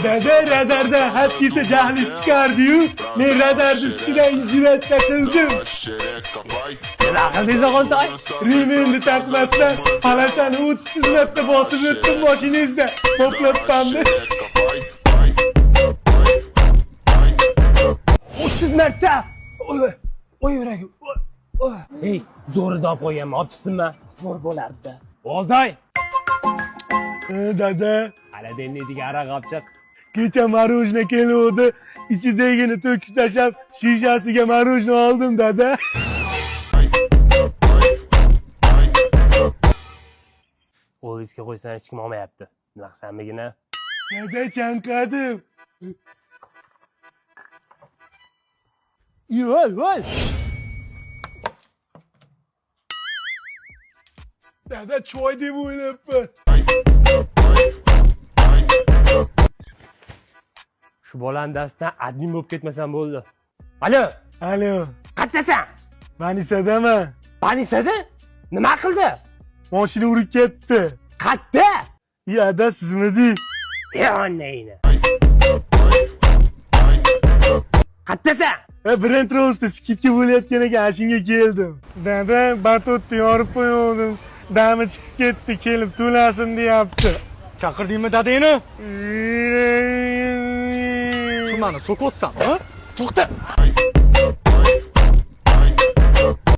Dede radarda herkese cahil çıkardı. Ne radar üstüne yüzüne takıldım. Akıl kontay. Rimini takmazsa Halasani 30 metre basıp yırttım maşinizde. Toplat bandı. 30 metre. Oy yüreğim. Hey, zoru da koyayım. Apçısın ben. Zor bo'lardi. Olday. Dede. Hala denleydik ara kapacak. Geçen marujna geliyordu. İçindekini töküp taşıp şişesiga marujna aldım dede. O riske koysan hiç kim olmayaptı. Bak sen bir yine. Dede çankadım. Yol. Dede çoy diye bu Şu bolan dastidan admin bo'lib ketmasam bo'ldi. Alo, Alo. qayerdasan? Manisa'dami? Manisada? Nima qildi? Mashina urib ketdi. Qayerda? Ya sizmidi? Yonayni. Qayerdasan? Brent Rose'da skitga bo'layotgan ekan, shunga keldim. Dada, batutni yorib qo'ygandim. Dami chiqib ketdi, kelib to'lasin deyapti. Chaqirdingmi dadangni? Shu mani so'kotsan, ha? To'xta.